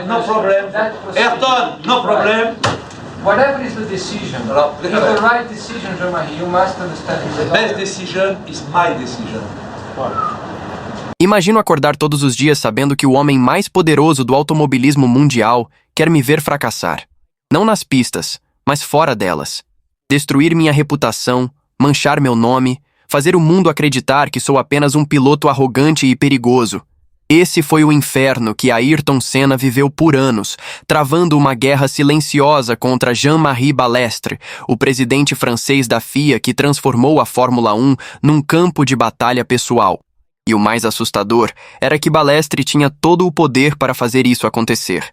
No problem. Ayrton, no problem. Whatever is the decision, if the right decision, Jean-Marie, you must understand The best decision is my decision. Imagino acordar todos os dias sabendo que o homem mais poderoso do automobilismo mundial quer me ver fracassar. Não nas pistas, mas fora delas. Destruir minha reputação, manchar meu nome, fazer o mundo acreditar que sou apenas um piloto arrogante e perigoso. Esse foi o inferno que Ayrton Senna viveu por anos, travando uma guerra silenciosa contra Jean-Marie Balestre, o presidente francês da FIA que transformou a Fórmula 1 num campo de batalha pessoal. E o mais assustador era que Balestre tinha todo o poder para fazer isso acontecer.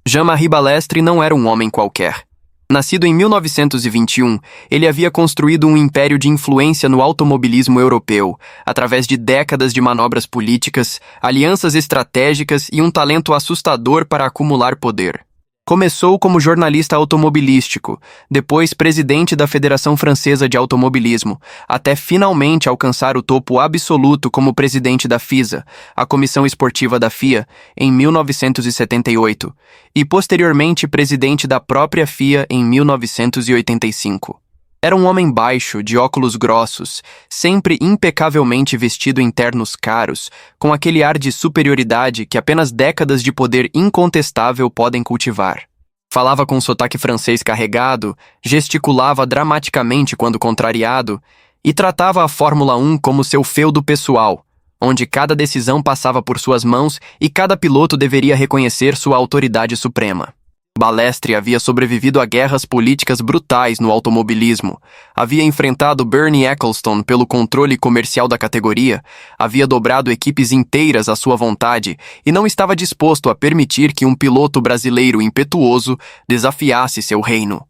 Jean-Marie Balestre não era um homem qualquer. Nascido em 1921, ele havia construído um império de influência no automobilismo europeu, através de décadas de manobras políticas, alianças estratégicas e um talento assustador para acumular poder. Começou como jornalista automobilístico, depois presidente da Federação Francesa de Automobilismo, até finalmente alcançar o topo absoluto como presidente da FISA, a Comissão Esportiva da FIA, em 1978, e posteriormente presidente da própria FIA em 1985. Era um homem baixo, de óculos grossos, sempre impecavelmente vestido em ternos caros, com aquele ar de superioridade que apenas décadas de poder incontestável podem cultivar. Falava com sotaque francês carregado, gesticulava dramaticamente quando contrariado e tratava a Fórmula 1 como seu feudo pessoal, onde cada decisão passava por suas mãos e cada piloto deveria reconhecer sua autoridade suprema. Balestre havia sobrevivido a guerras políticas brutais no automobilismo, havia enfrentado Bernie Ecclestone pelo controle comercial da categoria, havia dobrado equipes inteiras à sua vontade e não estava disposto a permitir que um piloto brasileiro impetuoso desafiasse seu reino.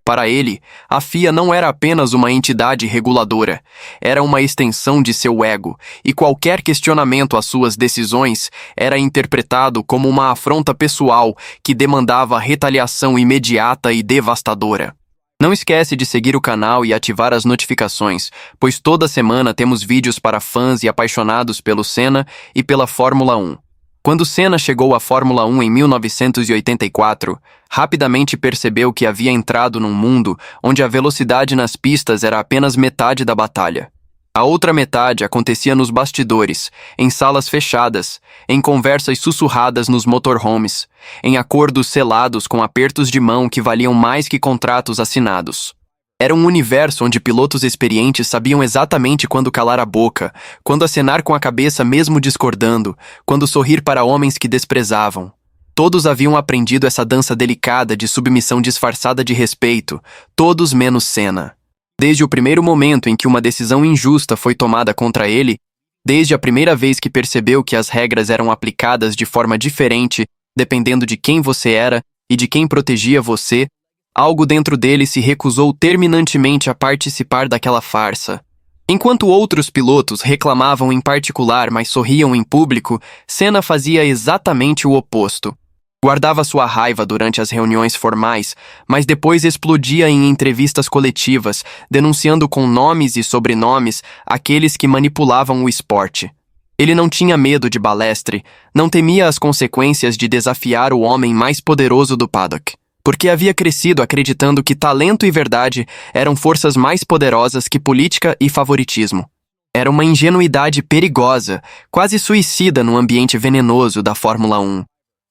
Para ele, a FIA não era apenas uma entidade reguladora, era uma extensão de seu ego, e qualquer questionamento às suas decisões era interpretado como uma afronta pessoal que demandava retaliação imediata e devastadora. Não esquece de seguir o canal e ativar as notificações, pois toda semana temos vídeos para fãs e apaixonados pelo Senna e pela Fórmula 1. Quando Senna chegou à Fórmula 1 em 1984, rapidamente percebeu que havia entrado num mundo onde a velocidade nas pistas era apenas metade da batalha. A outra metade acontecia nos bastidores, em salas fechadas, em conversas sussurradas nos motorhomes, em acordos selados com apertos de mão que valiam mais que contratos assinados. Era um universo onde pilotos experientes sabiam exatamente quando calar a boca, quando acenar com a cabeça mesmo discordando, quando sorrir para homens que desprezavam. Todos haviam aprendido essa dança delicada de submissão disfarçada de respeito, todos menos Senna. Desde o primeiro momento em que uma decisão injusta foi tomada contra ele, desde a primeira vez que percebeu que as regras eram aplicadas de forma diferente, dependendo de quem você era e de quem protegia você, algo dentro dele se recusou terminantemente a participar daquela farsa. Enquanto outros pilotos reclamavam em particular, mas sorriam em público, Senna fazia exatamente o oposto. Guardava sua raiva durante as reuniões formais, mas depois explodia em entrevistas coletivas, denunciando com nomes e sobrenomes aqueles que manipulavam o esporte. Ele não tinha medo de Balestre, não temia as consequências de desafiar o homem mais poderoso do paddock, porque havia crescido acreditando que talento e verdade eram forças mais poderosas que política e favoritismo. Era uma ingenuidade perigosa, quase suicida no ambiente venenoso da Fórmula 1.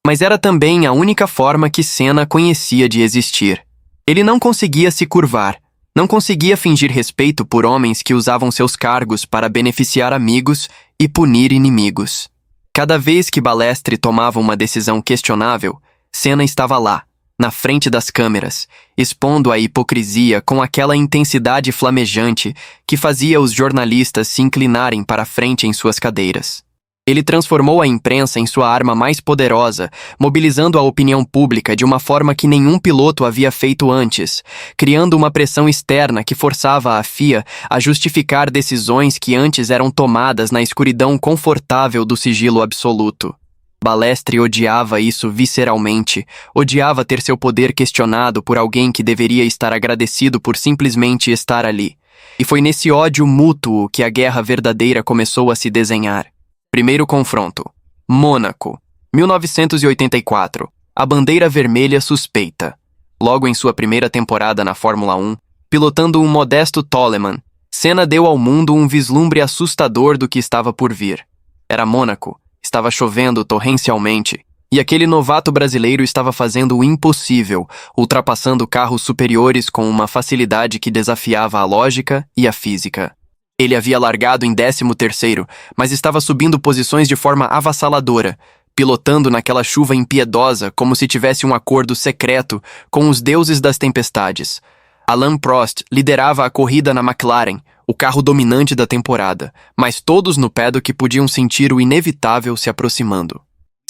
Mas era também a única forma que Senna conhecia de existir. Ele não conseguia se curvar, não conseguia fingir respeito por homens que usavam seus cargos para beneficiar amigos e punir inimigos. Cada vez que Balestre tomava uma decisão questionável, Senna estava lá, na frente das câmeras, expondo a hipocrisia com aquela intensidade flamejante que fazia os jornalistas se inclinarem para a frente em suas cadeiras. Ele transformou a imprensa em sua arma mais poderosa, mobilizando a opinião pública de uma forma que nenhum piloto havia feito antes, criando uma pressão externa que forçava a FIA a justificar decisões que antes eram tomadas na escuridão confortável do sigilo absoluto. Balestre odiava isso visceralmente, odiava ter seu poder questionado por alguém que deveria estar agradecido por simplesmente estar ali. E foi nesse ódio mútuo que a guerra verdadeira começou a se desenhar. Primeiro confronto. Mônaco, 1984. a bandeira vermelha suspeita. Logo em sua primeira temporada na Fórmula 1, pilotando um modesto Toleman, Senna deu ao mundo um vislumbre assustador do que estava por vir. Era Mônaco, estava chovendo torrencialmente, e aquele novato brasileiro estava fazendo o impossível, ultrapassando carros superiores com uma facilidade que desafiava a lógica e a física. Ele havia largado em 13º, mas estava subindo posições de forma avassaladora, pilotando naquela chuva impiedosa como se tivesse um acordo secreto com os deuses das tempestades. Alain Prost liderava a corrida na McLaren, o carro dominante da temporada, mas todos no paddock podiam sentir o inevitável se aproximando.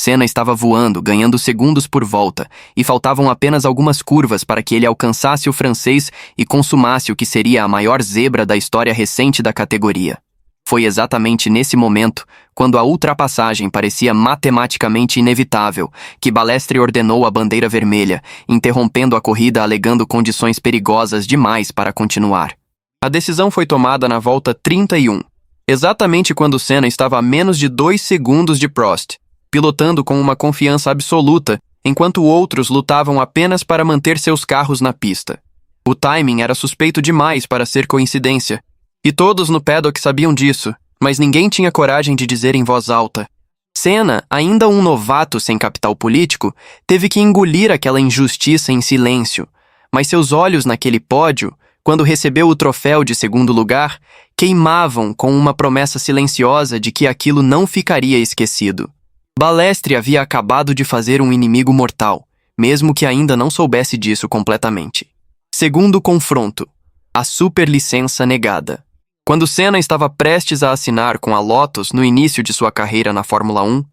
Senna estava voando, ganhando segundos por volta, e faltavam apenas algumas curvas para que ele alcançasse o francês e consumasse o que seria a maior zebra da história recente da categoria. Foi exatamente nesse momento, quando a ultrapassagem parecia matematicamente inevitável, que Balestre ordenou a bandeira vermelha, interrompendo a corrida alegando condições perigosas demais para continuar. A decisão foi tomada na volta 31, exatamente quando Senna estava a menos de 2 segundos de Prost, pilotando com uma confiança absoluta, enquanto outros lutavam apenas para manter seus carros na pista. O timing era suspeito demais para ser coincidência, e todos no paddock sabiam disso, mas ninguém tinha coragem de dizer em voz alta. Senna, ainda um novato sem capital político, teve que engolir aquela injustiça em silêncio, mas seus olhos naquele pódio, quando recebeu o troféu de segundo lugar, queimavam com uma promessa silenciosa de que aquilo não ficaria esquecido. Balestre havia acabado de fazer um inimigo mortal, mesmo que ainda não soubesse disso completamente. Segundo confronto, a superlicença negada. Quando Senna estava prestes a assinar com a Lotus no início de sua carreira na Fórmula 1,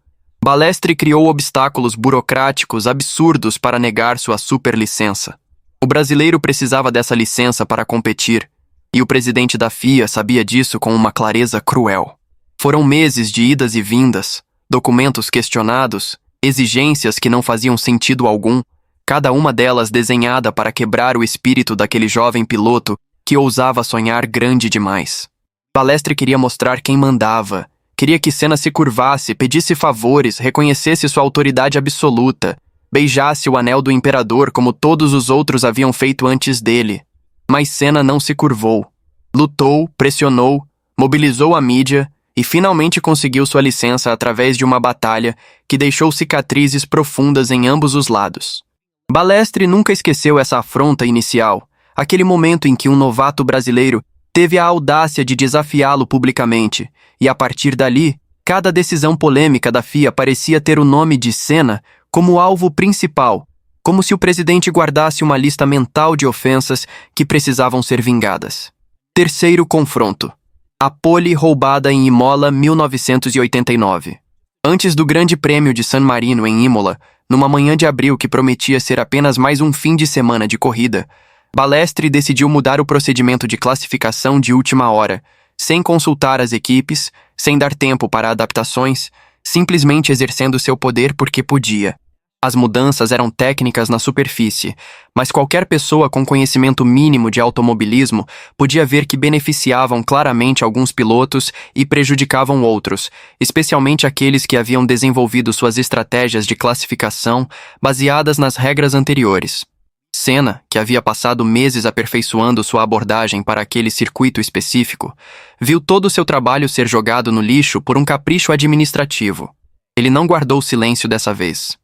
Balestre criou obstáculos burocráticos absurdos para negar sua superlicença. O brasileiro precisava dessa licença para competir, e o presidente da FIA sabia disso com uma clareza cruel. Foram meses de idas e vindas, documentos questionados, exigências que não faziam sentido algum, cada uma delas desenhada para quebrar o espírito daquele jovem piloto que ousava sonhar grande demais. Balestre queria mostrar quem mandava, queria que Senna se curvasse, pedisse favores, reconhecesse sua autoridade absoluta, beijasse o anel do imperador como todos os outros haviam feito antes dele. Mas Senna não se curvou. Lutou, pressionou, mobilizou a mídia, e finalmente conseguiu sua licença através de uma batalha que deixou cicatrizes profundas em ambos os lados. Balestre nunca esqueceu essa afronta inicial, aquele momento em que um novato brasileiro teve a audácia de desafiá-lo publicamente, e a partir dali, cada decisão polêmica da FIA parecia ter o nome de Senna como alvo principal, como se o presidente guardasse uma lista mental de ofensas que precisavam ser vingadas. Terceiro confronto. A pole roubada em Imola 1989. Antes do Grande Prêmio de San Marino em Imola, numa manhã de abril que prometia ser apenas mais um fim de semana de corrida, Balestre decidiu mudar o procedimento de classificação de última hora, sem consultar as equipes, sem dar tempo para adaptações, simplesmente exercendo seu poder porque podia. As mudanças eram técnicas na superfície, mas qualquer pessoa com conhecimento mínimo de automobilismo podia ver que beneficiavam claramente alguns pilotos e prejudicavam outros, especialmente aqueles que haviam desenvolvido suas estratégias de classificação baseadas nas regras anteriores. Senna, que havia passado meses aperfeiçoando sua abordagem para aquele circuito específico, viu todo o seu trabalho ser jogado no lixo por um capricho administrativo. Ele não guardou silêncio dessa vez.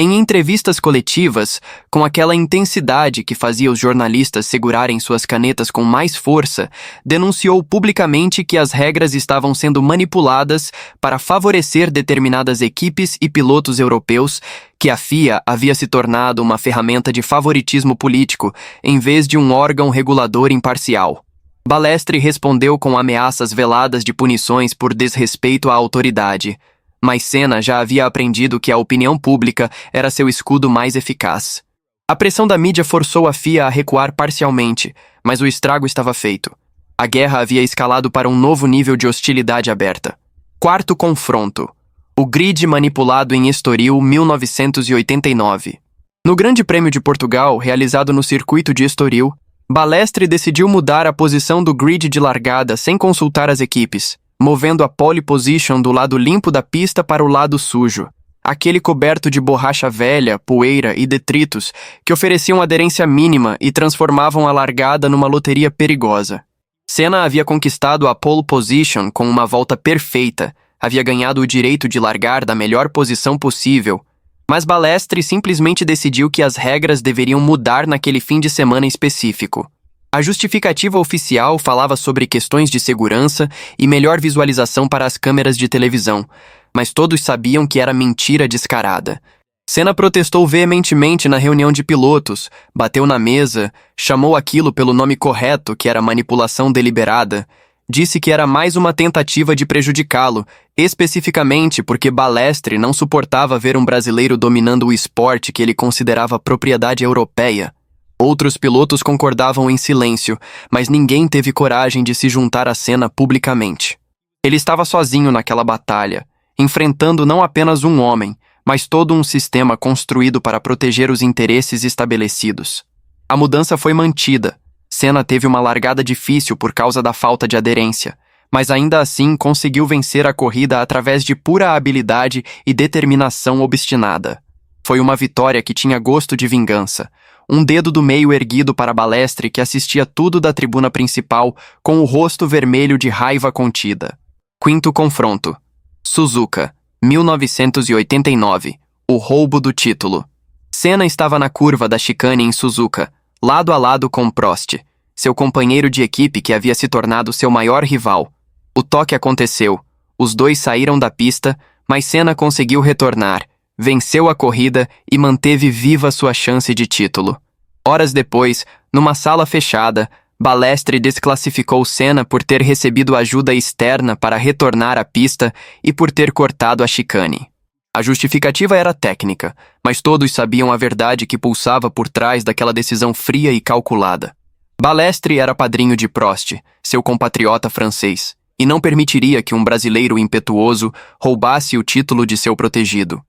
Em entrevistas coletivas, com aquela intensidade que fazia os jornalistas segurarem suas canetas com mais força, denunciou publicamente que as regras estavam sendo manipuladas para favorecer determinadas equipes e pilotos europeus, que a FIA havia se tornado uma ferramenta de favoritismo político, em vez de um órgão regulador imparcial. Balestre respondeu com ameaças veladas de punições por desrespeito à autoridade, mas Senna já havia aprendido que a opinião pública era seu escudo mais eficaz. A pressão da mídia forçou a FIA a recuar parcialmente, mas o estrago estava feito. A guerra havia escalado para um novo nível de hostilidade aberta. Quarto confronto. O grid manipulado em Estoril 1989. No Grande Prêmio de Portugal, realizado no circuito de Estoril, Balestre decidiu mudar a posição do grid de largada sem consultar as equipes, movendo a pole position do lado limpo da pista para o lado sujo. aquele coberto de borracha velha, poeira e detritos que ofereciam aderência mínima e transformavam a largada numa loteria perigosa. Senna havia conquistado a pole position com uma volta perfeita, havia ganhado o direito de largar da melhor posição possível, mas Balestre simplesmente decidiu que as regras deveriam mudar naquele fim de semana específico. A justificativa oficial falava sobre questões de segurança e melhor visualização para as câmeras de televisão, mas todos sabiam que era mentira descarada. Senna protestou veementemente na reunião de pilotos, bateu na mesa, chamou aquilo pelo nome correto, que era manipulação deliberada, disse que era mais uma tentativa de prejudicá-lo, especificamente porque Balestre não suportava ver um brasileiro dominando o esporte que ele considerava propriedade europeia. Outros pilotos concordavam em silêncio, mas ninguém teve coragem de se juntar a Senna publicamente. Ele estava sozinho naquela batalha, enfrentando não apenas um homem, mas todo um sistema construído para proteger os interesses estabelecidos. A mudança foi mantida. Senna teve uma largada difícil por causa da falta de aderência, mas ainda assim conseguiu vencer a corrida através de pura habilidade e determinação obstinada. Foi uma vitória que tinha gosto de vingança, um dedo do meio erguido para Balestre que assistia tudo da tribuna principal com o rosto vermelho de raiva contida. Quinto confronto. Suzuka, 1989. O roubo do título. Senna estava na curva da chicane em Suzuka, lado a lado com Prost, seu companheiro de equipe que havia se tornado seu maior rival. O toque aconteceu. Os dois saíram da pista, mas Senna conseguiu retornar, venceu a corrida e manteve viva sua chance de título. Horas depois, numa sala fechada, Balestre desclassificou Senna por ter recebido ajuda externa para retornar à pista e por ter cortado a chicane. A justificativa era técnica, mas todos sabiam a verdade que pulsava por trás daquela decisão fria e calculada. Balestre era padrinho de Prost, seu compatriota francês, e não permitiria que um brasileiro impetuoso roubasse o título de seu protegido.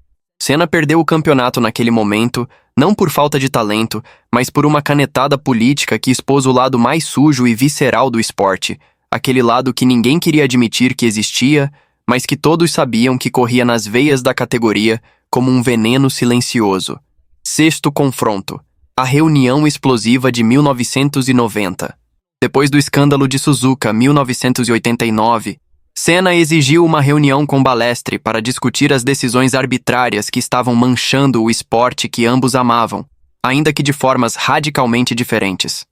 Senna perdeu o campeonato naquele momento, não por falta de talento, mas por uma canetada política que expôs o lado mais sujo e visceral do esporte, aquele lado que ninguém queria admitir que existia, mas que todos sabiam que corria nas veias da categoria como um veneno silencioso. Sexto confronto. A reunião explosiva de 1990. Depois do escândalo de Suzuka, 1989, Senna exigiu uma reunião com Balestre para discutir as decisões arbitrárias que estavam manchando o esporte que ambos amavam, ainda que de formas radicalmente diferentes.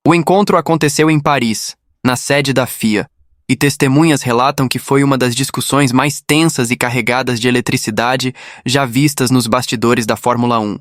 O encontro aconteceu em Paris, na sede da FIA, e testemunhas relatam que foi uma das discussões mais tensas e carregadas de eletricidade já vistas nos bastidores da Fórmula 1.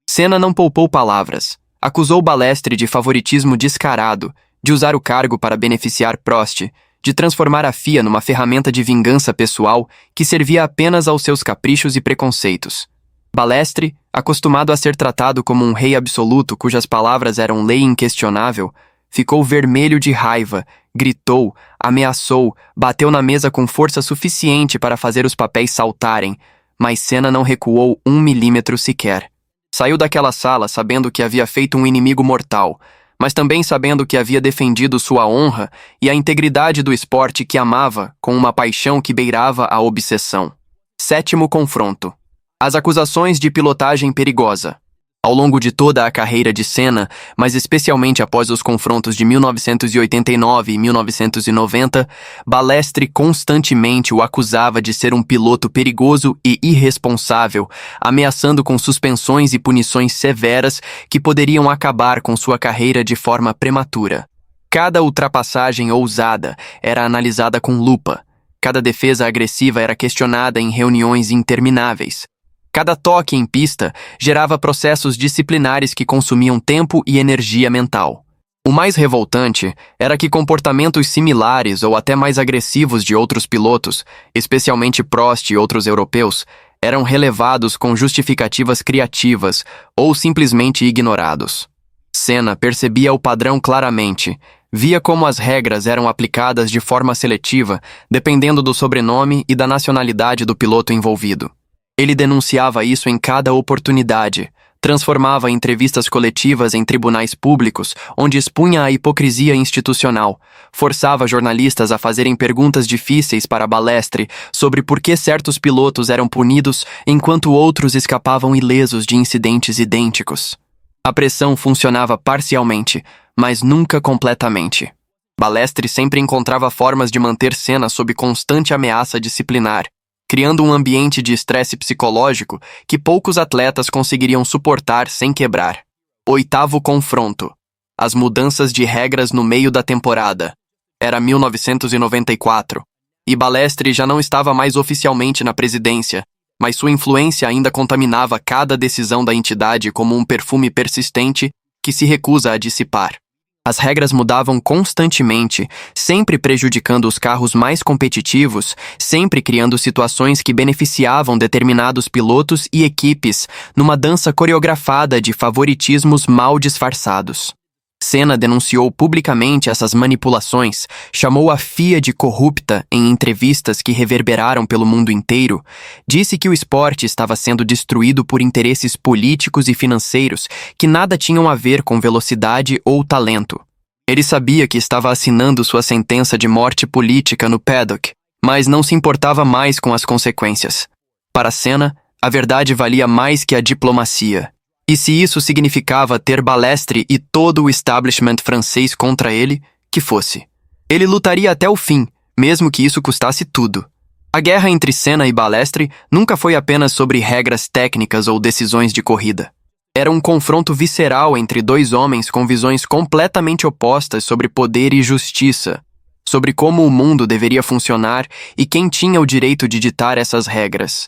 Senna não poupou palavras, acusou Balestre de favoritismo descarado, de usar o cargo para beneficiar Prost, de transformar a FIA numa ferramenta de vingança pessoal que servia apenas aos seus caprichos e preconceitos. Balestre, acostumado a ser tratado como um rei absoluto cujas palavras eram lei inquestionável, ficou vermelho de raiva, gritou, ameaçou, bateu na mesa com força suficiente para fazer os papéis saltarem, mas Senna não recuou 1 milímetro sequer. Saiu daquela sala sabendo que havia feito um inimigo mortal, mas também sabendo que havia defendido sua honra e a integridade do esporte que amava com uma paixão que beirava a obsessão. Sétimo confronto. As acusações de pilotagem perigosa. Ao longo de toda a carreira de Senna, mas especialmente após os confrontos de 1989 e 1990, Balestre constantemente o acusava de ser um piloto perigoso e irresponsável, ameaçando com suspensões e punições severas que poderiam acabar com sua carreira de forma prematura. Cada ultrapassagem ousada era analisada com lupa. Cada defesa agressiva era questionada em reuniões intermináveis. Cada toque em pista gerava processos disciplinares que consumiam tempo e energia mental. O mais revoltante era que comportamentos similares ou até mais agressivos de outros pilotos, especialmente Prost e outros europeus, eram relevados com justificativas criativas ou simplesmente ignorados. Senna percebia o padrão claramente, via como as regras eram aplicadas de forma seletiva, dependendo do sobrenome e da nacionalidade do piloto envolvido. Ele denunciava isso em cada oportunidade, Transformava entrevistas coletivas em tribunais públicos, onde expunha a hipocrisia institucional. Forçava jornalistas a fazerem perguntas difíceis para Balestre sobre por que certos pilotos eram punidos enquanto outros escapavam ilesos de incidentes idênticos. A pressão funcionava parcialmente, mas nunca completamente. Balestre sempre encontrava formas de manter Senna sob constante ameaça disciplinar, criando um ambiente de estresse psicológico que poucos atletas conseguiriam suportar sem quebrar. 8º confronto. As mudanças de regras no meio da temporada. Era 1994, e Balestre já não estava mais oficialmente na presidência, mas sua influência ainda contaminava cada decisão da entidade como um perfume persistente que se recusa a dissipar. As regras mudavam constantemente, sempre prejudicando os carros mais competitivos, sempre criando situações que beneficiavam determinados pilotos e equipes numa dança coreografada de favoritismos mal disfarçados. Senna denunciou publicamente essas manipulações, chamou a FIA de corrupta em entrevistas que reverberaram pelo mundo inteiro, disse que o esporte estava sendo destruído por interesses políticos e financeiros que nada tinham a ver com velocidade ou talento. Ele sabia que estava assinando sua sentença de morte política no paddock, mas não se importava mais com as consequências. Para Senna, a verdade valia mais que a diplomacia. E se isso significava ter Balestre e todo o establishment francês contra ele, que fosse. Ele lutaria até o fim, mesmo que isso custasse tudo. A guerra entre Senna e Balestre nunca foi apenas sobre regras técnicas ou decisões de corrida. Era um confronto visceral entre dois homens com visões completamente opostas sobre poder e justiça, sobre como o mundo deveria funcionar e quem tinha o direito de ditar essas regras.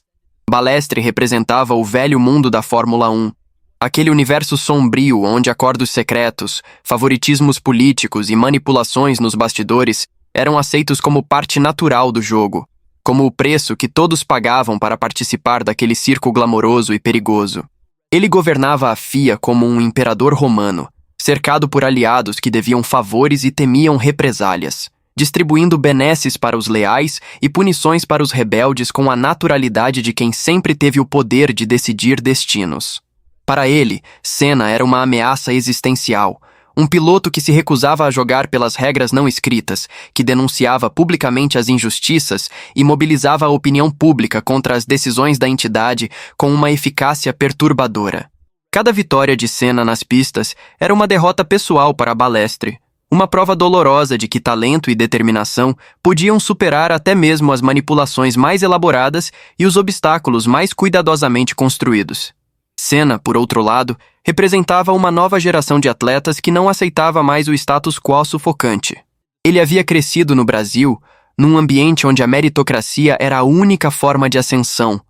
Balestre representava o velho mundo da Fórmula 1, aquele universo sombrio onde acordos secretos, favoritismos políticos e manipulações nos bastidores eram aceitos como parte natural do jogo, como o preço que todos pagavam para participar daquele circo glamouroso e perigoso. Ele governava a FIA como um imperador romano, cercado por aliados que deviam favores e temiam represálias, distribuindo benesses para os leais e punições para os rebeldes com a naturalidade de quem sempre teve o poder de decidir destinos. Para ele, Senna era uma ameaça existencial, um piloto que se recusava a jogar pelas regras não escritas, que denunciava publicamente as injustiças e mobilizava a opinião pública contra as decisões da entidade com uma eficácia perturbadora. Cada vitória de Senna nas pistas era uma derrota pessoal para Balestre, uma prova dolorosa de que talento e determinação podiam superar até mesmo as manipulações mais elaboradas e os obstáculos mais cuidadosamente construídos. Senna, por outro lado, representava uma nova geração de atletas que não aceitava mais o status quo sufocante. Ele havia crescido no Brasil, num ambiente onde a meritocracia era a única forma de ascensão,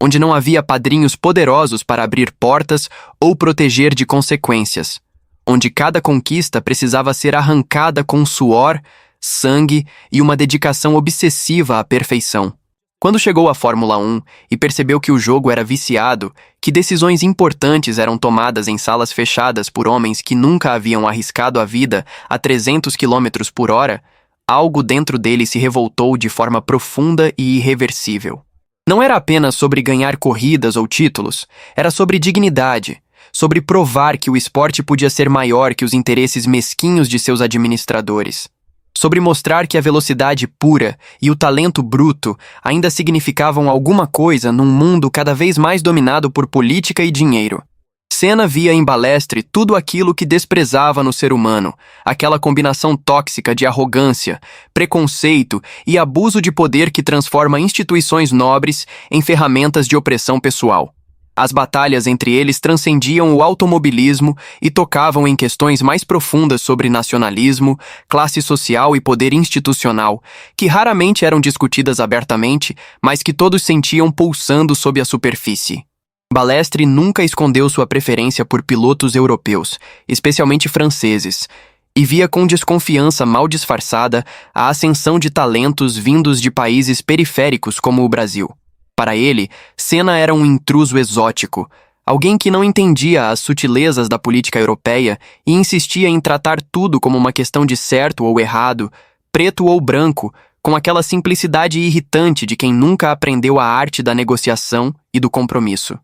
onde não havia padrinhos poderosos para abrir portas ou proteger de consequências, onde cada conquista precisava ser arrancada com suor, sangue e uma dedicação obsessiva à perfeição. Quando chegou à Fórmula 1 e percebeu que o jogo era viciado, que decisões importantes eram tomadas em salas fechadas por homens que nunca haviam arriscado a vida a 300 km por hora, algo dentro dele se revoltou de forma profunda e irreversível. Não era apenas sobre ganhar corridas ou títulos, era sobre dignidade, sobre provar que o esporte podia ser maior que os interesses mesquinhos de seus administradores. Sobre mostrar que a velocidade pura e o talento bruto ainda significavam alguma coisa num mundo cada vez mais dominado por política e dinheiro. Senna via em Balestre tudo aquilo que desprezava no ser humano, aquela combinação tóxica de arrogância, preconceito e abuso de poder que transforma instituições nobres em ferramentas de opressão pessoal. As batalhas entre eles transcendiam o automobilismo e tocavam em questões mais profundas sobre nacionalismo, classe social e poder institucional, que raramente eram discutidas abertamente, mas que todos sentiam pulsando sob a superfície. Balestre nunca escondeu sua preferência por pilotos europeus, especialmente franceses, e via com desconfiança mal disfarçada a ascensão de talentos vindos de países periféricos como o Brasil. Para ele, Senna era um intruso exótico, alguém que não entendia as sutilezas da política europeia e insistia em tratar tudo como uma questão de certo ou errado, preto ou branco, com aquela simplicidade irritante de quem nunca aprendeu a arte da negociação e do compromisso.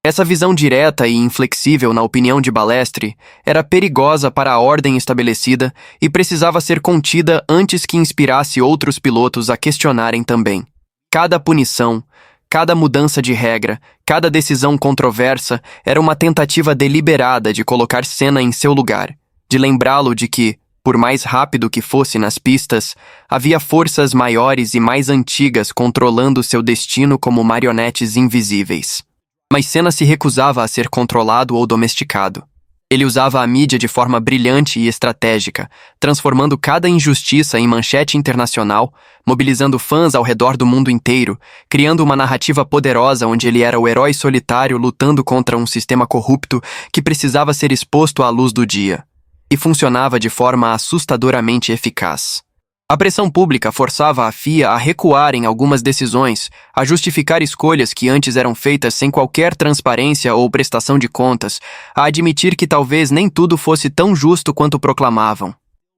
Essa visão direta e inflexível na opinião de Balestre era perigosa para a ordem estabelecida e precisava ser contida antes que inspirasse outros pilotos a questionarem também. Cada punição, cada mudança de regra, cada decisão controversa era uma tentativa deliberada de colocar Senna em seu lugar, de lembrá-lo de que, por mais rápido que fosse nas pistas, havia forças maiores e mais antigas controlando seu destino como marionetes invisíveis. Mas Senna se recusava a ser controlado ou domesticado. Ele usava a mídia de forma brilhante e estratégica, transformando cada injustiça em manchete internacional, mobilizando fãs ao redor do mundo inteiro, criando uma narrativa poderosa onde ele era o herói solitário lutando contra um sistema corrupto que precisava ser exposto à luz do dia. E funcionava de forma assustadoramente eficaz. A pressão pública forçava a FIA a recuar em algumas decisões, a justificar escolhas que antes eram feitas sem qualquer transparência ou prestação de contas, a admitir que talvez nem tudo fosse tão justo quanto proclamavam.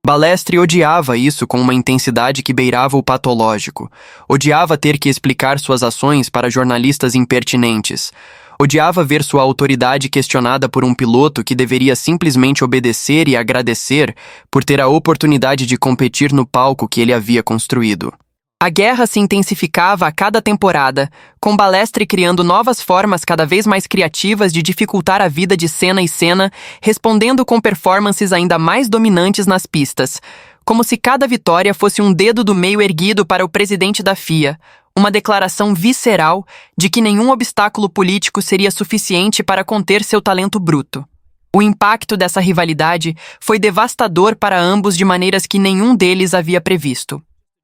Balestre odiava isso com uma intensidade que beirava o patológico. Odiava ter que explicar suas ações para jornalistas impertinentes. Odiava ver sua autoridade questionada por um piloto que deveria simplesmente obedecer e agradecer por ter a oportunidade de competir no palco que ele havia construído. A guerra se intensificava a cada temporada, com Balestre criando novas formas cada vez mais criativas de dificultar a vida de Senna e Senna, respondendo com performances ainda mais dominantes nas pistas, como se cada vitória fosse um dedo do meio erguido para o presidente da FIA, uma declaração visceral de que nenhum obstáculo político seria suficiente para conter seu talento bruto. O impacto dessa rivalidade foi devastador para ambos de maneiras que nenhum deles havia previsto.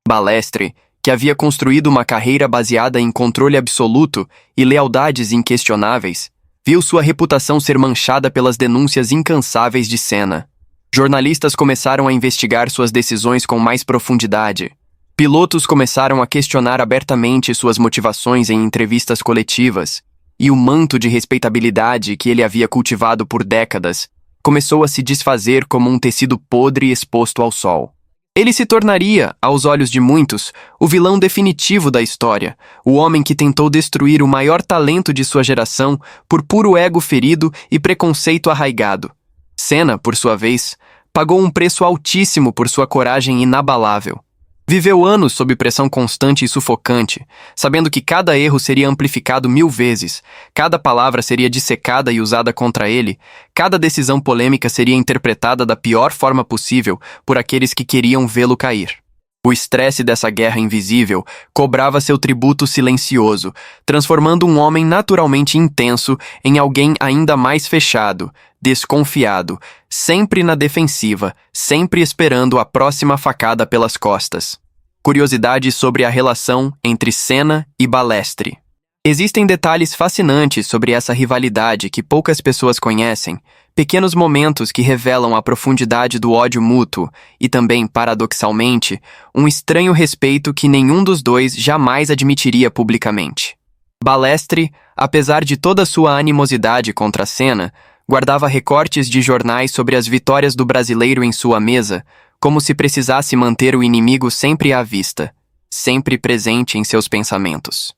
Balestre, que havia construído uma carreira baseada em controle absoluto e lealdades inquestionáveis, viu sua reputação ser manchada pelas denúncias incansáveis de Senna. Jornalistas começaram a investigar suas decisões com mais profundidade. Pilotos começaram a questionar abertamente suas motivações em entrevistas coletivas, e o manto de respeitabilidade que ele havia cultivado por décadas começou a se desfazer como um tecido podre exposto ao sol. Ele se tornaria, aos olhos de muitos, o vilão definitivo da história, o homem que tentou destruir o maior talento de sua geração por puro ego ferido e preconceito arraigado. Senna, por sua vez, pagou um preço altíssimo por sua coragem inabalável. Viveu anos sob pressão constante e sufocante, sabendo que cada erro seria amplificado 1000 vezes, cada palavra seria dissecada e usada contra ele, cada decisão polêmica seria interpretada da pior forma possível por aqueles que queriam vê-lo cair. O estresse dessa guerra invisível cobrava seu tributo silencioso, transformando um homem naturalmente intenso em alguém ainda mais fechado, desconfiado, sempre na defensiva, sempre esperando a próxima facada pelas costas. Curiosidade sobre a relação entre Senna e Balestre. Existem detalhes fascinantes sobre essa rivalidade que poucas pessoas conhecem, pequenos momentos que revelam a profundidade do ódio mútuo e também, paradoxalmente, um estranho respeito que nenhum dos dois jamais admitiria publicamente. Balestre, apesar de toda sua animosidade contra Senna, guardava recortes de jornais sobre as vitórias do brasileiro em sua mesa, como se precisasse manter o inimigo sempre à vista, sempre presente em seus pensamentos.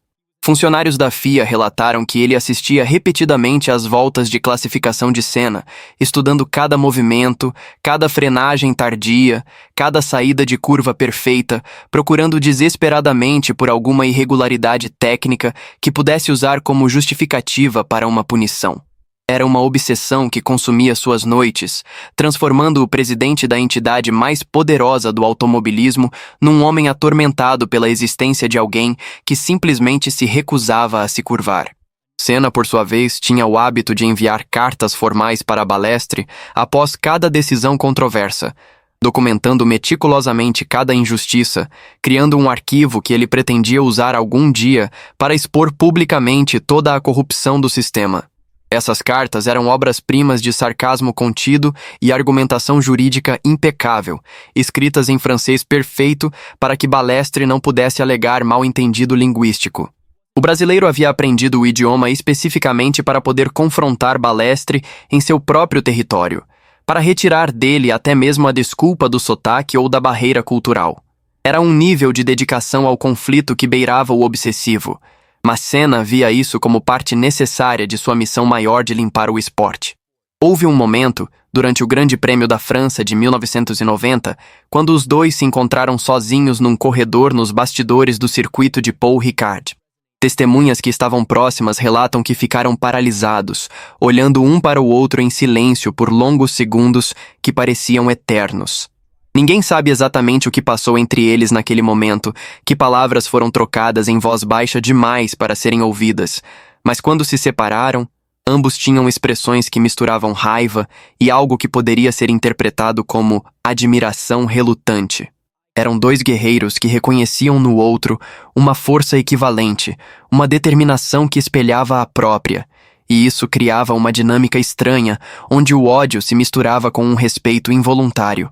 Funcionários da FIA relataram que ele assistia repetidamente às voltas de classificação de Senna, estudando cada movimento, cada frenagem tardia, cada saída de curva perfeita, procurando desesperadamente por alguma irregularidade técnica que pudesse usar como justificativa para uma punição. Era uma obsessão que consumia suas noites, transformando o presidente da entidade mais poderosa do automobilismo num homem atormentado pela existência de alguém que simplesmente se recusava a se curvar. Senna, por sua vez, tinha o hábito de enviar cartas formais para Balestre após cada decisão controversa, documentando meticulosamente cada injustiça, criando um arquivo que ele pretendia usar algum dia para expor publicamente toda a corrupção do sistema. Essas cartas eram obras-primas de sarcasmo contido e argumentação jurídica impecável, escritas em francês perfeito para que Balestre não pudesse alegar mal-entendido linguístico. O brasileiro havia aprendido o idioma especificamente para poder confrontar Balestre em seu próprio território, para retirar dele até mesmo a desculpa do sotaque ou da barreira cultural. Era um nível de dedicação ao conflito que beirava o obsessivo. Mas Senna via isso como parte necessária de sua missão maior de limpar o esporte. Houve um momento, durante o Grande Prêmio da França de 1990, quando os dois se encontraram sozinhos num corredor nos bastidores do circuito de Paul Ricard. Testemunhas que estavam próximas relatam que ficaram paralisados, olhando um para o outro em silêncio por longos segundos que pareciam eternos. Ninguém sabe exatamente o que passou entre eles naquele momento, que palavras foram trocadas em voz baixa demais para serem ouvidas, mas quando se separaram, ambos tinham expressões que misturavam raiva e algo que poderia ser interpretado como admiração relutante. Eram dois guerreiros que reconheciam no outro uma força equivalente, uma determinação que espelhava a própria, e isso criava uma dinâmica estranha, onde o ódio se misturava com um respeito involuntário.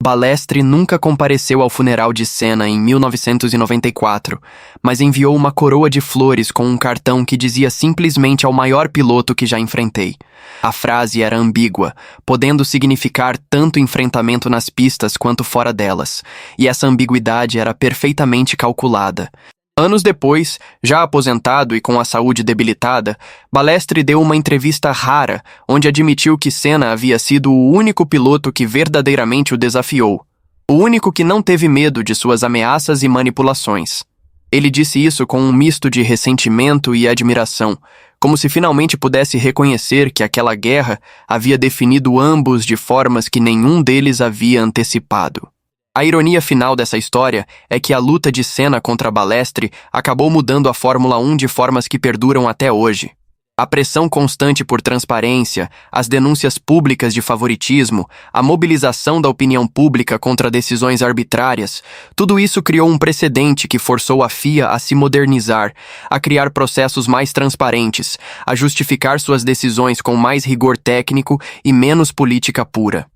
Balestre nunca compareceu ao funeral de Senna em 1994, mas enviou uma coroa de flores com um cartão que dizia simplesmente ao maior piloto que já enfrentei. A frase era ambígua, podendo significar tanto enfrentamento nas pistas quanto fora delas, e essa ambiguidade era perfeitamente calculada. Anos depois, já aposentado e com a saúde debilitada, Balestre deu uma entrevista rara, onde admitiu que Senna havia sido o único piloto que verdadeiramente o desafiou, o único que não teve medo de suas ameaças e manipulações. Ele disse isso com um misto de ressentimento e admiração, como se finalmente pudesse reconhecer que aquela guerra havia definido ambos de formas que nenhum deles havia antecipado. A ironia final dessa história é que a luta de Senna contra Balestre acabou mudando a Fórmula 1 de formas que perduram até hoje. A pressão constante por transparência, as denúncias públicas de favoritismo, a mobilização da opinião pública contra decisões arbitrárias, tudo isso criou um precedente que forçou a FIA a se modernizar, a criar processos mais transparentes, a justificar suas decisões com mais rigor técnico e menos política pura.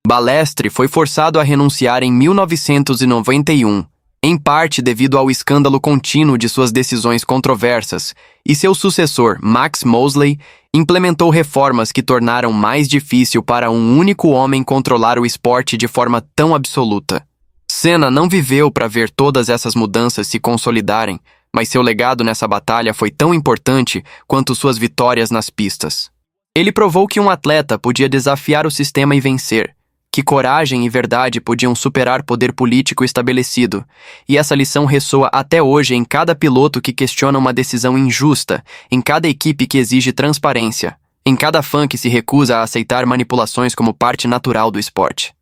Balestre foi forçado a renunciar em 1991, em parte devido ao escândalo contínuo de suas decisões controversas, e seu sucessor, Max Mosley, implementou reformas que tornaram mais difícil para um único homem controlar o esporte de forma tão absoluta. Senna não viveu para ver todas essas mudanças se consolidarem, mas seu legado nessa batalha foi tão importante quanto suas vitórias nas pistas. Ele provou que um atleta podia desafiar o sistema e vencer, que coragem e verdade podiam superar poder político estabelecido, e essa lição ressoa até hoje em cada piloto que questiona uma decisão injusta, em cada equipe que exige transparência, em cada fã que se recusa a aceitar manipulações como parte natural do esporte.